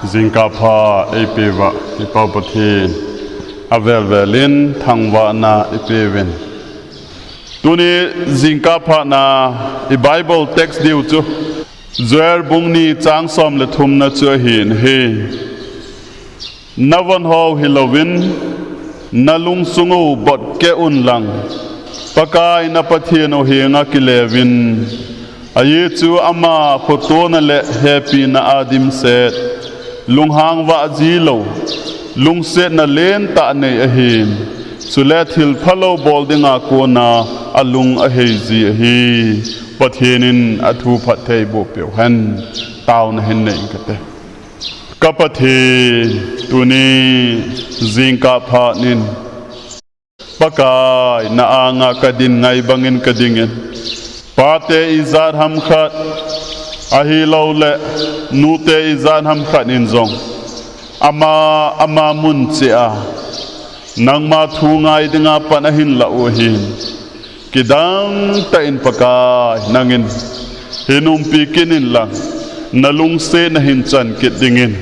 Zinkapa Epeva Ipapati Avelvelin Tangwana Epevin Tuni Zinkapa na I Bible text diu tu Zoer Bungni Chang Som Le Thum Na Chua Hin He Navan Ho Hilovin Nalung Sungu Bot Ke Unlang Pakai Na Pathiano Hinga Kilevin Ayetu Ama Photona Le Happy Na Adim Set Lung hang wa zilo lung set na len ta nei a hin sulet hil phalo boldinga ko na alung a hezi hi pathenin athu phathei bo pe han taw na hin nei kate kapathe tuni zingka pha nin pakai na anga kadin ngai bangin kadingen pate izar ham khat ahi lo le nute izan ham khanin zong ama mun chia nang ma thu ngai dinga panahin la o hin kidang ta in pakai nangin hinum pikinin lang nalung se na hin chan kit dingin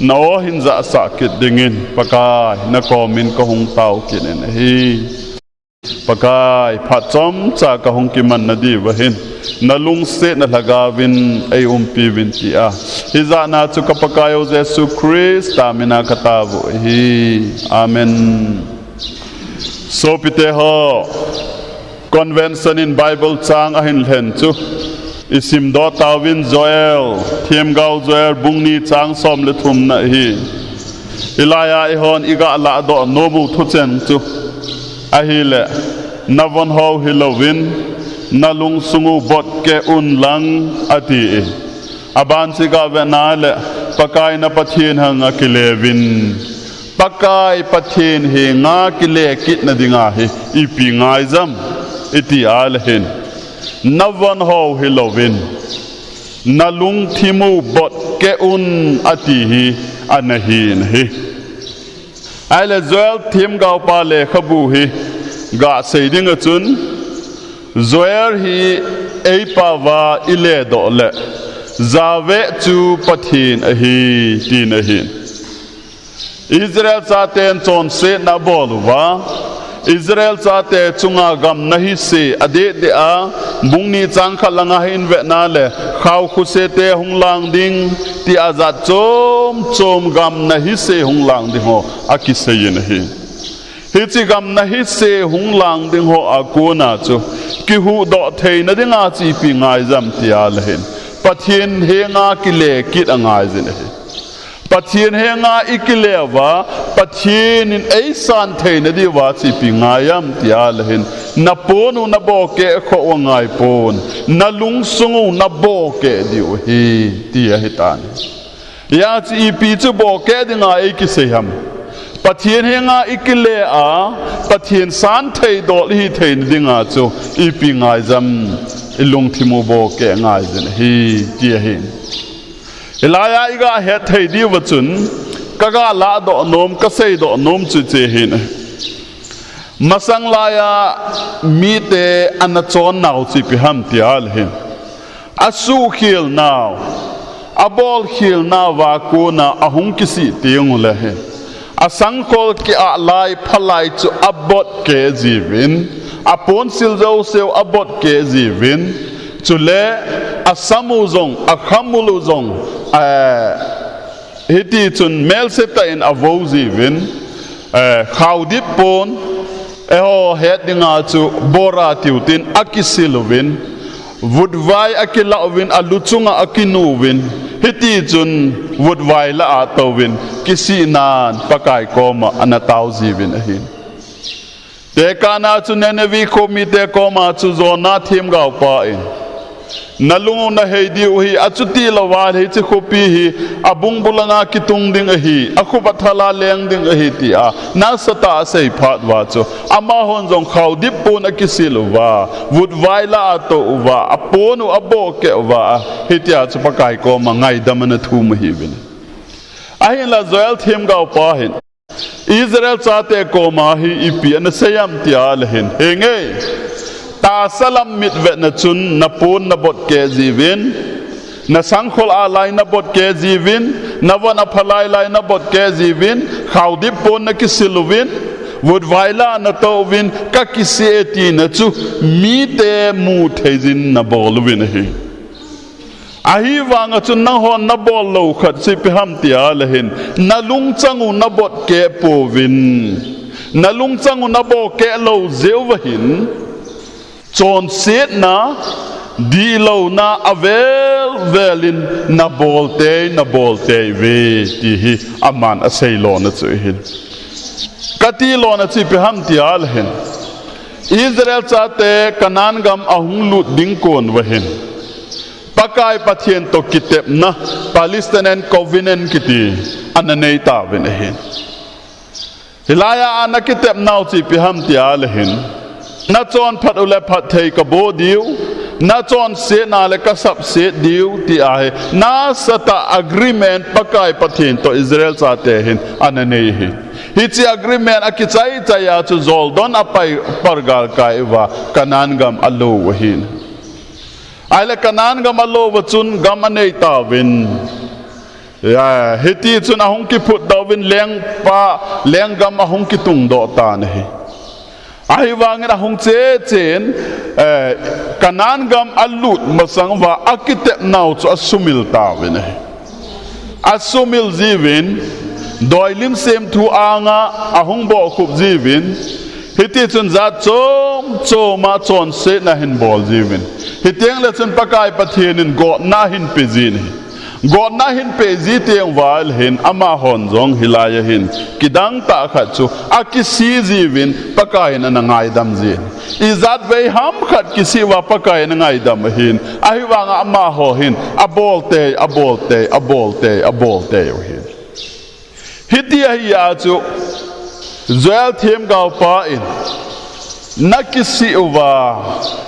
na o hin za sa kit dingin pakai na komin ko hung tau kinin hi pakai phatom cha ka hung kiman na di wahin nalung se na lagavin ay pivin tia hizana chu kapakayo Jesu Christ amina katavu hi amen so pite ho convention in Bible chang ahin len chu isim do tawin Joel thiam gau Joel bungni chang som le thum na hi ilaya ihon iga la do nomu thu chen chu ahile navon ho hilovin nalung sungu bot ke unlang ati aban siga venale pakai na pathin hanga kilevin pakai pathin he nga kile kit na dinga he ipi ngai zam iti alhen navan ho hilovin nalung thimu bot ke un ati hi anahin he ale zoel thim gau pa le khabu hi ga seiding achun Zoer hi eipawa ile dole zawe chu pathin ahi tin ahin Israel chaten chon se na bolwa Israel chate chunga gam nahi se ade de a bungni chang khalanga hin ve na le khaw khu se te hunglang ding ti azat chom gam nahi se hunglang ding ho akise yin hi hichi gam nahi se hunglang ding ho akuna chu ki hu do thei na dinga chi pi ngai zam tia lehin pathin he nga kile kit angai zin he pathin he nga ikile wa pathin in ei san thei na di wa chi pi ngai yam tia lehin na ponu na bo ke kho ngai pon na lung sungu na bo ke diu hi tia hitan ya chi pi chu bo ke dinga ei ki se ham pathin henga ikile a pathin san thei dol hi thei dinga chu ipi ngai jam ilung thimu bo ke ngai jin hi ti hin ilaya iga he thei di wachun kaga la do nom ka sei do nom chu che hin masang laya mi te anachon nau chi pi ham ti al hin asu khil now abol khil na wa ko na ahung kisi tiung le he asangkol ki alai phalai chu abot ke jivin apon silzo seu abot ke jivin chule asamuzong akhamuluzong hiti chun mel seta in avozivin khawdip pon eho headinga chu bora tiutin akisilovin vudvai akilavin aluchunga akinuwin hiti chun vudvai la atowin kisi nan pakai koma anataw jivin ahin te kana chu nenevi komi te koma chu zona thim gau pa in nalungu na heidi uhi achuti lawal hi chi khopi hi abung bulanga kitung ding ahi akhuba thala leng ding ahi ti a na sata sei phat wa chu ama hon jong khawdip pun akisiluwa vudvaila ato uwa aponu aboke uwa hitia chu pakai ko mangai damana thum hi bin ahin la zoel thim gau pa hin Israel chate ko ma hi ipi an sayam ti al hin henge ta salam mit ve na chun na pon na bot ke jivin na sangkhol alai na bot ke jivin nawan aphalai lai na bot ke zivin khawdip pon na kisiluvin vut vaila na tovin ka kisieti na chu mi te mu thejin na boluvin hi ahi wanga chu na hon na bol lo khat si pi ham tia lehin na lung changu na bot ke povin na lung changu na bo ke lo zeuwahin chon set na di lo na avel velin na bolte ve ti hi aman asei lo na chu hin kati lo na chi pi ham tia lehin Israel chate kanan gam ahung lut ding kon wahin pakai pathian to kitep na Palestinian covenant kiti ananei ta venehin hilaya ana kitep nau chi pi ham tia lehin na chon phat ule phat thei ka bo diu na chon se na le ka sap se diu ti ahe na sata agreement pakai pathian to Israel chate hin ananei hi hichi agreement akichai chaya chu zoldon apai pargal kai wa kanan gam alo wahin aile kanan gam alo wachun gam anei ta win ya hiti chun ahung ki phut dawin leng gam ahung ki tung do ta ne ai wangin ahung che chen kanan gam alut masang wa akitep nau chu asumil ta win asumil zivin doilim sem thu anga ahung bo khup jivin hiti chun za choma chon se na hin bol jivin hiteng le chun pakai pathianin go na hin pezin go na hin pezi teng wal hin ama hon jong hilaya hin kidang ta khat chu akisi jivin pakai na ngai dam jin izat ve ham khat kisi wa pakai na ngai dam hin ahi wanga ama ho hin abolte hin hiti ahi ya chu zoel them gau pa in na kisi uwa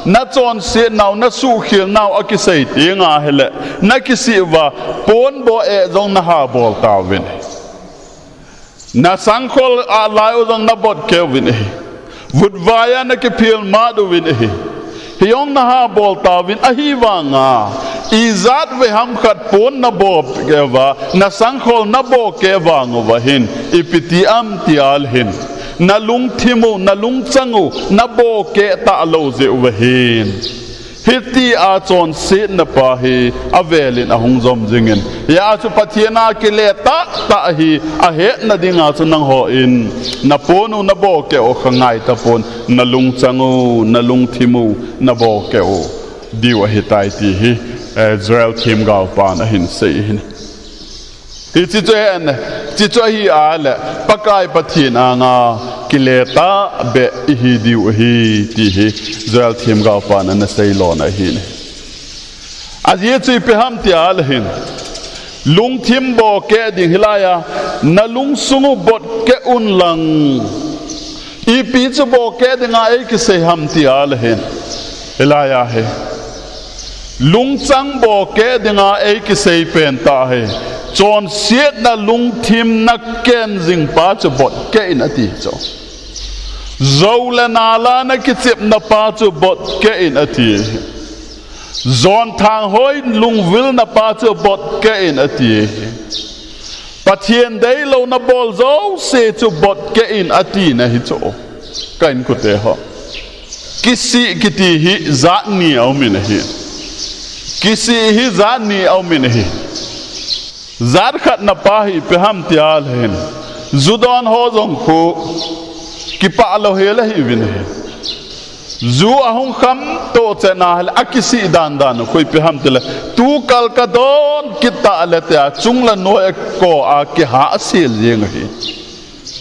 na chon se naw na su khil naw akisai tinga hele na kisi uwa pon bo e jong na ha bol tawin na sangkhol a lai jong na bot kevin vudvaya na ke phil ma do win hiong na ha bol tawin ahi wanga izat ve ham khat pon na bo kewa na sangkhol na bo kewa ngowahin ipiti am tial hin na lung thimu na lung changu na bo ke ta lo je wahin hiti a chon se na pa hi avelin ahung zom jingen ya chu pathiana ke le ta hi a he na dinga chu nang ho in na ponu na bo ke o khangai ta pon na lung changu na lung thimu na bo ke o diwa hitai ti hi Israel kim gao pa na hin se hin hi chi cho hi ala pakai pathin anga kileta be hi diu hi ti hi Israel kim gao pa na sei lo na hin az ye chi pe ham ti al hin lung thim bo ke ding hilaya na lung sungu bot ke un lang I pi chu bo ke dinga e ki se ham ti al hin hilaya he lung chang bo ke dinga e ki sei pen ta he chon siet na lung thim na ken jing pa chu bot ke in ati cho zola na la na ki chep na pa chu bot ke in ati zon thang hoi lung vil na pa chu bot ke in ati pathian dei lo na bol zo se chu bot ke in ati na hi cho kain ku te ho kisi kiti hi za ni au min hi kisi hi za ni au min hi zar khat na pa hi pe ham tial hen zudon ho jong khu ki pa lo he la hi win he zu ahung kham to chena hal akisi dan khoi pe ham tele tu kal ka don kita le ta chungla no ko a ki ha sil jeng hi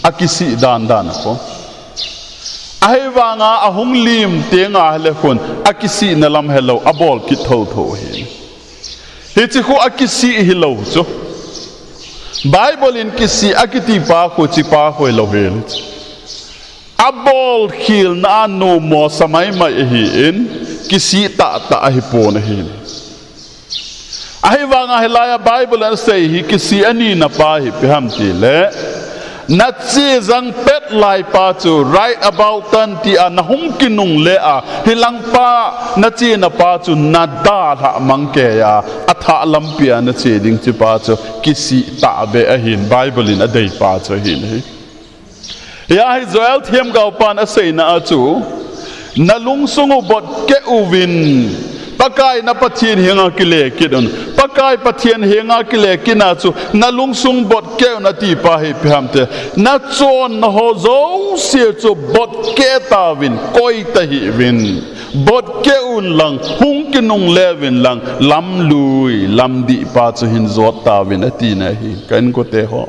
akisi dan ko ai wanga ahung lim tenga hale khon akisi na lam hello abol ki tho hi hi chi khu akisi hi lo chu Bible in kisi akiti pa ko chi pa ko lo hel abol khil na no mo samai mai hi in kisi ta hi pon hi ai wanga helaya Bible an say hi kisi ani na pa hi pe ham ti le na chi zang pet lai pa chu right about tan ti an hung kinung le a hilang pa na chi na pa chu na da tha mang ke ya atha lampia na chi ding chi pa chu kisi ta be a hin bible in a dei pa chu hin hi ya hi Joel thiam gau pan a sei na a chu na lung sungu bot ke uvin pakai na pathian hinga kile kidon pakai pathian hinga kile kina chu na lungsung bot ke na ti pa hi phamte na chon na ho zo se chu bot ke ta win koi ta hi win bot ke un lang hung kinung levin lang lam lui lam di pa chu hin zot ta win ati na hi kan ko te ho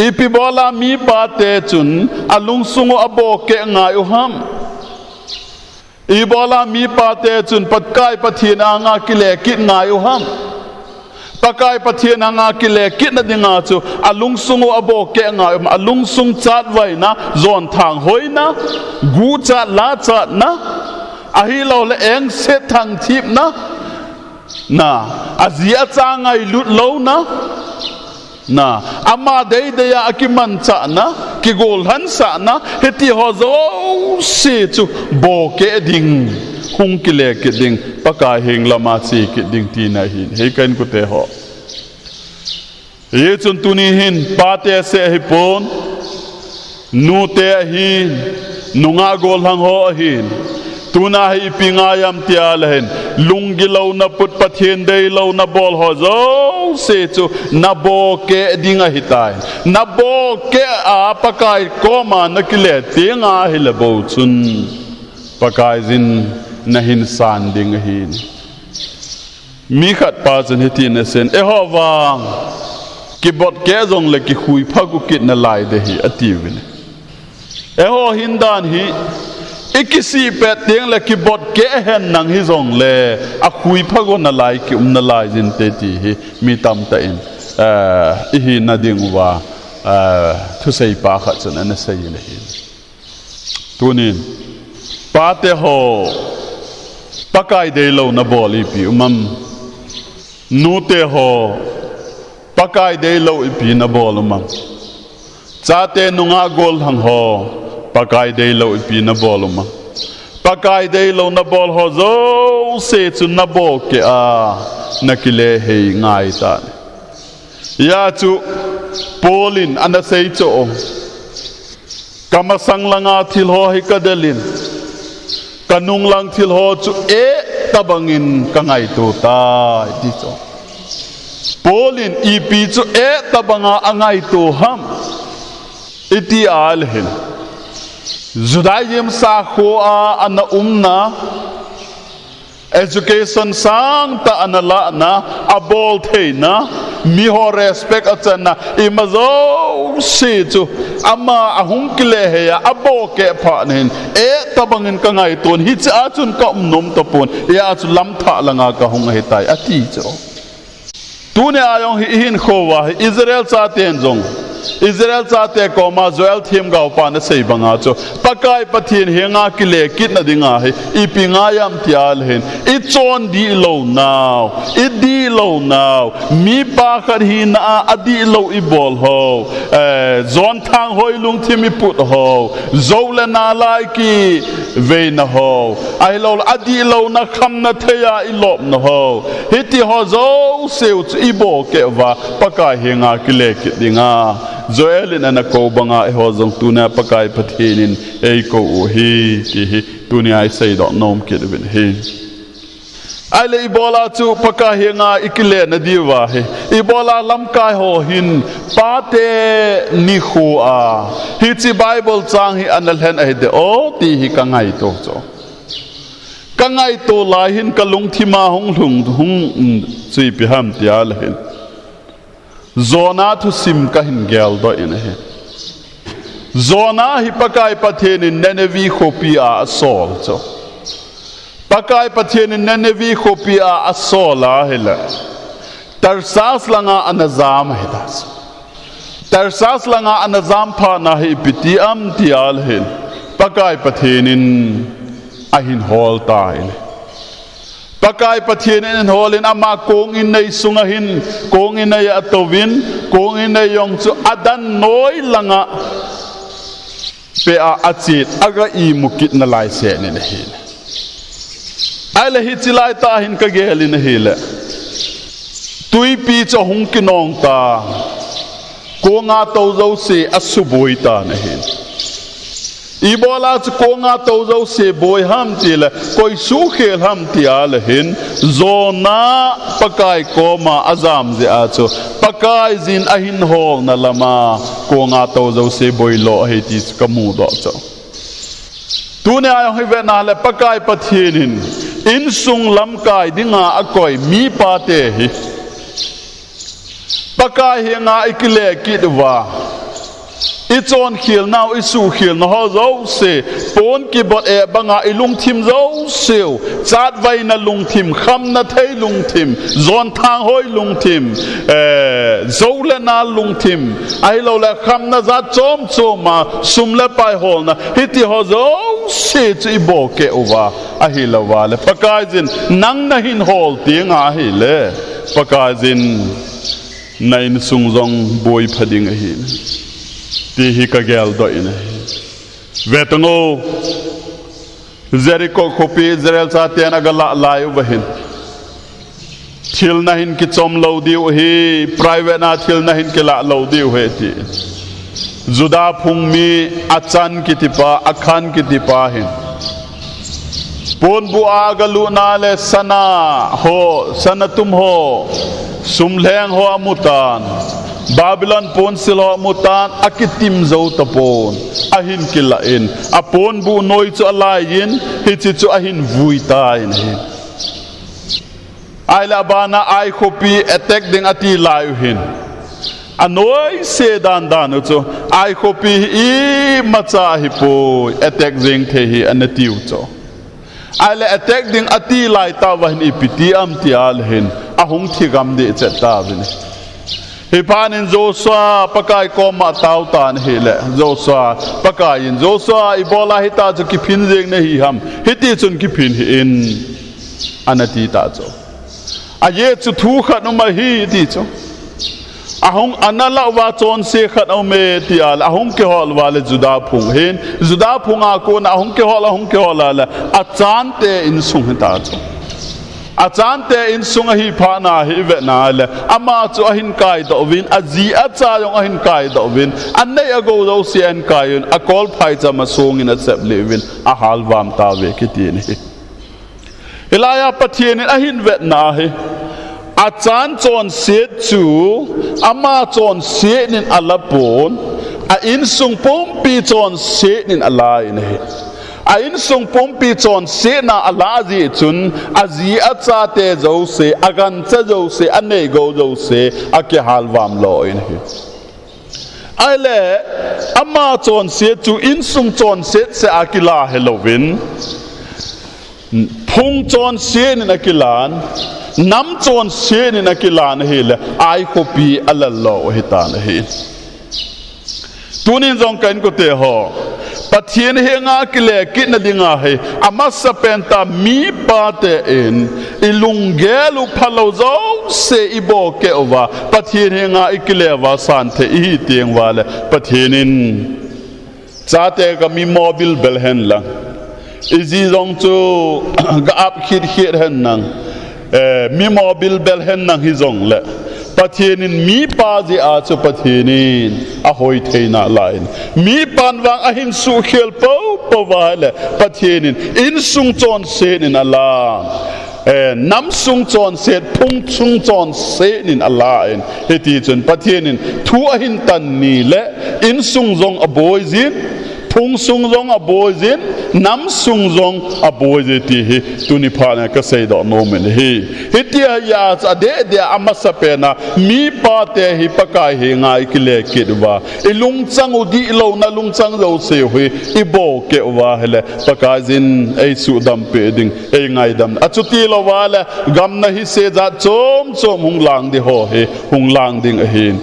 ipi bola mi pa te chun alung sungu abo ke ngai u ham ibola mi pate chun patkai pathian anga kile kit ngai u ham pakai pathian anga kile kit na dinga chu alung sungu abo ke ngai alung sung chat vai na zon thang hoina gu chat la chat na ahi lo le eng set thang thip na azia changai lut lo na ama dei deya akiman cha na ki gol han sa na heti ho zo si chu bo ke ding hung kile ke ding paka hing lama si ke ding ti na hin he kan ku te ho ye chun tu ni hin pa te se hi pon nu te hin nunga gol hang ho hin tuna hi pingayam tial hen lungi lo na put pathian dei lo na bol ho zo se chu na bo ke dinga hitai na bo ke a pakai koma na kile tinga hile bo chun pakai zin na hin san ding hin mi khat pa chen hitin na sen e ho wang ki bot ke zong le ki khui phagu kit na lai de hi ati win e ho hin dan hi ikisi pet tiang le ki bot ke hen nang hi zong le a khui phago na lai ki na lai jin te ti hi mi tam ta in i hi na ding wa thu sei pa kha chen na sei le hi tunin pa te ho pakai de lo na boli pi nu te ho pakai de lo i pi na bol cha te nunga gol hang ho pakai dei lo pi na boluma pakai dei lo na bol ho zo se chu na bo ke a na kile he ngai ta ya chu polin ana sei cho kama sang langa thil ho hi kadelin kanung lang thil ho chu e tabangin kangai tu ta ti cho polin ipi chu e tabanga angai tu ham iti al hin Judaism sa khoa ana education sang ta anala na abol theina mi ho respect achana imazo si chu ama ahung kile he ya abo ke pha nen e tabangin ka ngai ton hi cha chun ka nom to pon ya chu lam tha langa ka hung he tai ati cho tu ne ayong hi hin khowa Israel cha ten jong Israel cha te ko ma Joel thim gau pa na sei banga cho pakai pathin henga kile kit na dinga he I pinga yam tial hen I chon di lo now I di lo now mi pa khar hi na adi lo I bol ho zon thang hoi lung thim I put ho zole na lai ki ve na ho ai lo adi lo na kham na theya I lop na ho hiti ho zo seu I bo ke wa pakai henga kile kit dinga Joel in ana ko banga e ho zong tuna pakai pathinin e ko hi ti hi tuni ai sei do nom kid bin hi ai le ibola chu pakai hinga ikile na diwa he ibola lam kai ho hin pate ni khu a hi chi bible chang hi anal hen ai de o ti hi kangai to cho kangai to lai hin kalung thima hong hung chui pi ham tial hin Zona thu sim ka hin gel do in he Zona hi pakai pathen in Nenevi khopia asol cho pakai pathen in Nenevi khopia asola hela tarsas langa anazam hidas tarsas langa anazam pha na hi piti am tial hin pakai pathen in ahin hol ta in pakai pathian in holin ama kong in nei sungahin kong in nei atovin kong in nei yong chu adan noi langa pe a achit aga I mukit na lai se ni na hin ai le hi chilai ta hin ka gelin hi le tui pi cho hung kinong ta ko nga to zo se asuboi ta na hin ibola ch ko nga to zo se boi ham ti le koi su khel ham ti al hin zona pakai ko ma azam je a cho pakai zin a hin hol na lama ko nga to zo se boi lo he ti kamu do cho tu ne ai hi ve na le pakai pathinin in sung lam kai dinga akoi mi pa te hi pakai hi nga ikile kidwa ichon khil now isu khil no ho zo se pon ki bot e banga ilung thim zo seu chat vai na lung thim kham na thei lung thim zon thang hoi lung thim zo le na lung thim ai lo la kham na za chom choma sum le pai hol na hiti ho zo se chi bo ke uwa a hi la wa le pakai jin nang na hin hol ti nga hi le pakai jin nain sung zong boi phading a hi ti hi ka gel do ina vetango Jericho khopi Israel sa ten agala lai wahin thil na hin ki chom lo diu hi private na thil na hin ki la lo diu he ti juda phung mi achan ki tipa akhan ki tipa hin pon bu agalu na le sana ho sanatum ho sumleng ho amutan Babylon pon silo mutan akitim zo tapon ahin kilain apon bu noi chu alayin hichi chu ahin vuita in hin ai la bana ai khopi attack ding ati lai hin anoi se dan chu ai khopi I macha hi po attack jing the hi anatiu cho ai la attack ding ati lai ta wa hin ipiti am ti al hin ahung thigam de cheta vini Hipanin Joshua pakai koma tau tan hele Joshua pakai in Joshua ibola hita chu kipin jeng ne hi ham hiti chun kipin hi in anati ta cho a ye chu thu khat no ma hi ti cho ahong anala wa chon se khat o me ti al ahong ke hol wale juda phung hin juda phunga ko na ahong ke hol la a chan te in sung ta cho achante in sunga hi phana hi ve na le ama chu ahin kai do win azi acha yong ahin kai do win annei ago do sian kai un akol phai chama song in a sep le win a halwam ta ve kitin hi ilaya pathian ahin ve na hi achan chon set chu ama chon se nin alapon a in sung pom pi chon se nin alai hi ain sung pompi chon se na alazi chun azi acha te zo se agan cha zo se anei go zo se ake halwam lo in hi ale amma chon se chu in sung chon se akila helovin phung chon se ni akilan nam chon se ni akilan hele ai khopi alalo hitan hi tunin jong kan ko te ho pathian he nga kile kitna dinga he amasa penta mi pate in ilungelu phalo zo se ibo ke over pathian he nga ikile wa san the I tieng wale pathianin chate ka mi mobile bel hen la izi jong chu ga ap khit hen nang mi mobile bel hen nang hi jong le pathianin mi pa ji a chu pathianin a hoi theina lain mi panwang ahin su khel po wale pathianin in sung chon se nin ala nam sung chon set phung sung chon se nin ala in heti chun pathianin thu ahin tan ni le in sung jong a boy zin phung sung jong a boy zin nam sung jong a boy je ti hi tuni phana ka sei do no men hi hitia ya cha de amasa pena mi pa te hi pakai hi ngai kile kidwa ilung chang udi lo na lung chang zo se hui ibo ke wa hele pakai jin ei su dam pe ding ei ngai dam achuti lo wala gam na hi se za chom hung lang di ho he hung lang ding a hin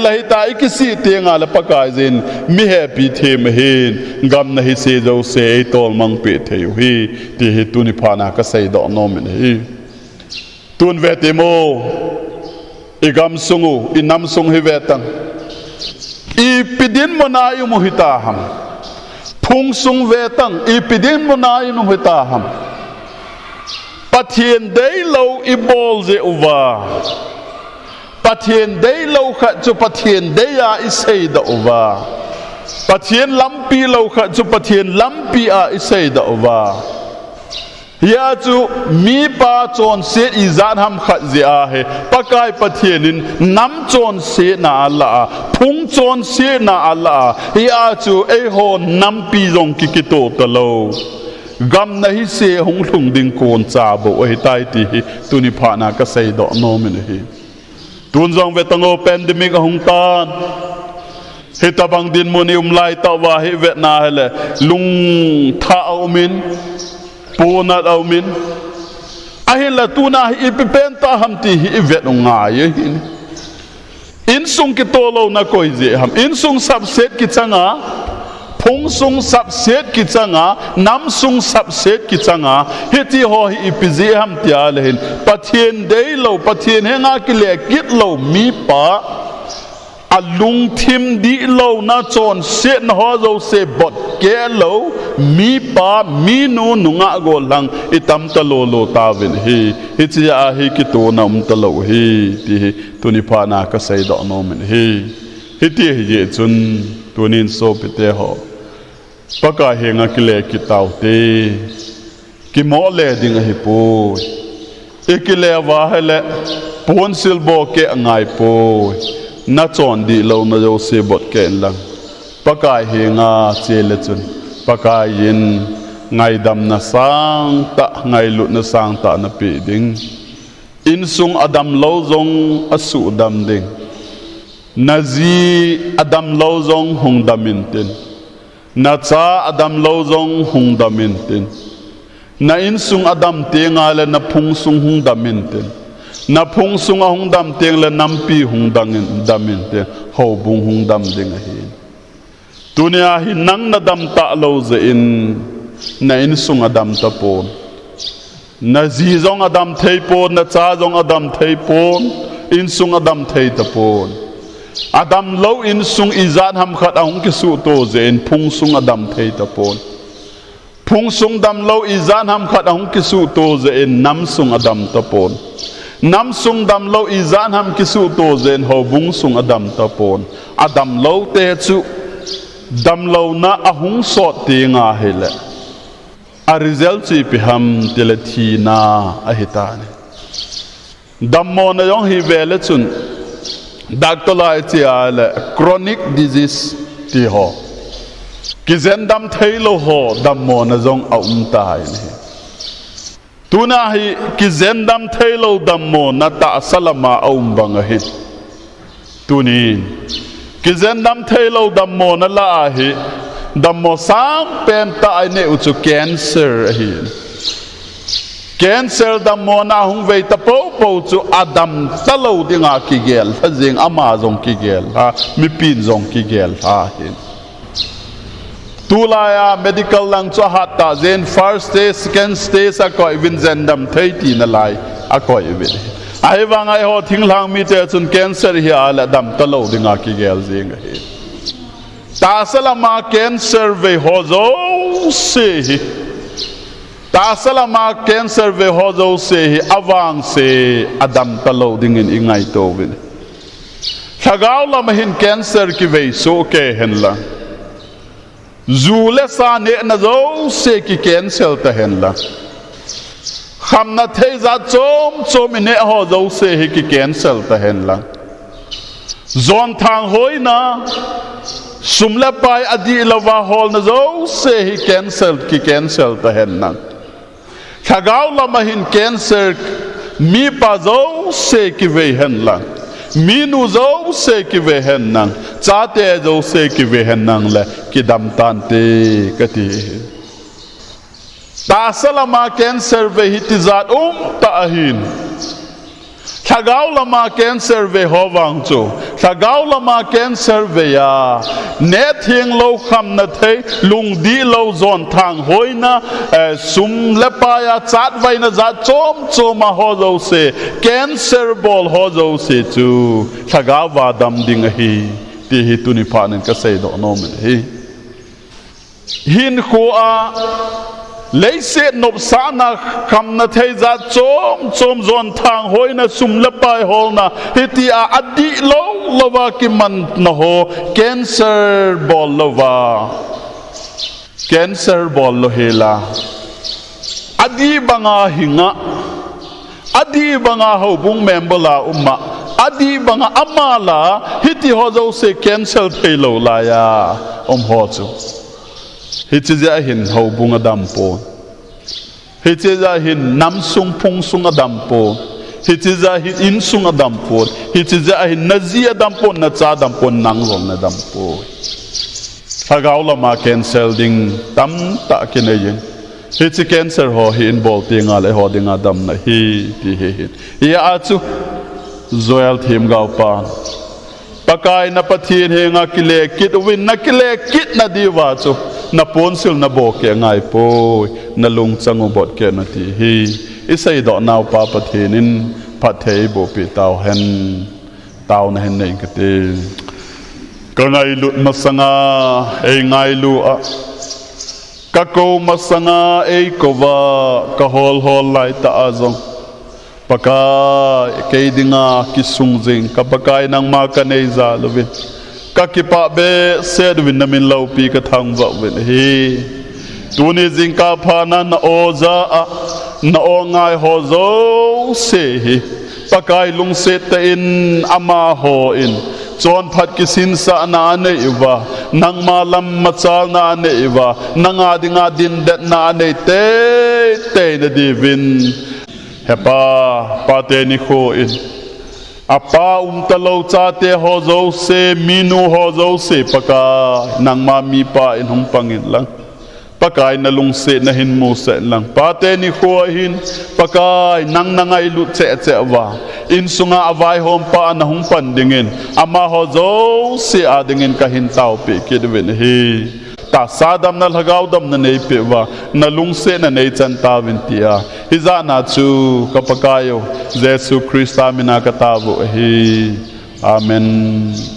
la hi ta ikisi te nga la pakai jin mi happy them hin gam na hi se zo se tol mang pe the hi ti hi tuni phana ka sei do no men hi tuôn về tì mô igam sungu inam sung hi vetang ipidin mo na yung mohitaham phung sung vetang ipidin mo na yung mohitaham pathian day lâu ibol ze uva pathian day lâu khat chu pathian day a isei da uva pathian lampi lâu khat chu pathian lampi a isei da uva ya chu mi pa chon se izan ham khat zia he pakai pathianin nam chon se na ala phung chon se na ala ya chu e ho nam pi jong ki ki to talo gam na hi se hong thung ding kon cha bo ai tai ti tu ni pha na ka sei do no min hi tun jong ve tango pandemic hong tan he tabang din mo ni lai ta wa he vet na hele lung tha au min punat au min ahila tuna ipipenta hamti hi vet ngai hin in sung ki tolo na koi je ham in sung subset ki changa phung sung subset ki changa nam sung subset ki changa heti ho hi ipije ham tia le hin pathian dei lo pathian henga ki le kit lo mi pa alung thim di lo na chon se na ho zo se bot ke lo mi pa mi nu nunga go lang itam ta lo ta vin hi hi a hi ki to na ta lo hi ti tu ni pha na ka sei do no min hi ti hi je chun tunin so pite ho paka henga ki le ki tau te ki mo le ding hi pu ki le wa hele pon sil bo ke ngai po na chon di lo na jo se bot ke lang pakai henga chele chun pakai yin ngai dam na sang ta ngai lut na sang ta na pi ding in sung adam lo zong asu dam ding nazi adam lo zong hung damin tin na cha adam lo zong hung damin tin na in sung adam te nga le na phung sung hung damin tin na phung sung a hung dam teng le nampi hung dangin damin te ho bung hung dam ding hi tunia hi nang na dam ta lo ze in na in sung adam ta pon na zi zong adam thei pon na cha zong adam thei pon in sung adam thei ta pon adam lo in sung izan ham khat ahung ki su to ze in phung sung adam thei ta pon phung sung dam lo izan ham khat ahung ki su to ze in nam sung adam ta pon nam sung dam lo izan ham kisu to zen ho bung sung adam ta pon adam lo te chu dam lo na ahung so te nga hele a result chi pi ham telethi na a hitane dam mo na yong hi vele chun doctor lai chi ale chronic disease ti ho ki zen dam thailo ho dam mo na jong aum tai ni tuna hi ki zendam thailo dammo na ta salama aum banga hi tuni ki zendam thailo dammo na la hi dammo sam pen ta ne uchu cancer hi cancer dammo na hung vei ta po po chu adam talo dinga ki gel hazing ama jong ki gel ha mi pin jong ki gel ha hin tulaya medical lang cho hata zen first stage second stage a koi vin zendam theiti na lai a koi vin ai wang ai ho thinglang mi te chun cancer hi ala dam talo dinga ki gel jing hi ta salama cancer ve ho zo se hi ta salama cancer ve ho zo se hi awang se adam talo dingin ingai to vin thagaw lam hin cancer ki ve so ke hen la zule sa ne na zo se ki cancel ta hen la kham na thei za chom ne ho zo se hi ki cancel ta hen la zon thang hoi na sumla pai adi lawa hol na zo se hi cancel ta hen na thagaw la mahin cancer mi pa zo se ki ve hen la minu zo se ki ve hen nang cha te zo se ki ve hen nang le ki dam tan te kati ta salama cancer ve hitizat ta hin thagau lama cancer ve howang chu thagau lama cancer ve ya ne thieng lo kham na thei lung di lo zon thang hoina sum lepa ya chat vai na za chom chom ma ho zo se cancer bol ho zo se chu thagau wa dam ding hi ti hi tu ni phanin ka sei do no men hi hin khuwa lấy xe nộp xã na khăm na thấy ra chôm zon thang hoi na sum la pai hol na hiti a adi lo lova ki man na ho cancer bol lova cancer bol lo hela adi banga hinga adi banga ho bung membola umma adi banga amala hiti ho zo se cancel thelo la ya ho chu hitiza hin ho bunga dampo hitiza hin nam sung phung sung adampo hitiza hin in sung adampo hitiza hin nazia dampo na cha dampo nang rom na dampo thagau lama cancel ding tam ta kineyin hiti cancer ho hi involve tinga le ho dinga dam na hi ti hi ya achu zoel thim gau pa pakai na pathin henga kile kit win na kile kit na diwa chu na ponsil na boke ngai po na lung changu bot ke na ti hi isai do naw pa pathinin pathei bo pi taw hen taw na hen nei ka te ka ngai lut masanga ei ngai lu a ka ko masanga ei ko wa ka hol lai ta azong pakai ke dinga kisung jing ka pakai nang ma ka nei za lovin kakipa be sed win namin lau pi ka thang wa win hi tuni jingka phana na oza na o ngai ho zo se hi pakai lung se ta in ama ho in chon phat ki sin sa na ne iwa nang malam machal na ne iwa nanga dinga din det na ne te na divin hepa pate ni kho in apa talo cha te ho zo se minu ho zo se paka nang ma mi pa in hong pangin lang pakai na lung se na hin mu se lang pate ni kho hin pakai nang nangai lu che wa in sunga avai hom pa na hong pan dingin ama ho zo se a dingin ka hin tau pe ke de wen hi ta sadam na lagaw dam na nei pe wa na lung se na nei chan ta win tia hiza na chu kapakayo Jesu Christa mina katabu hi amen.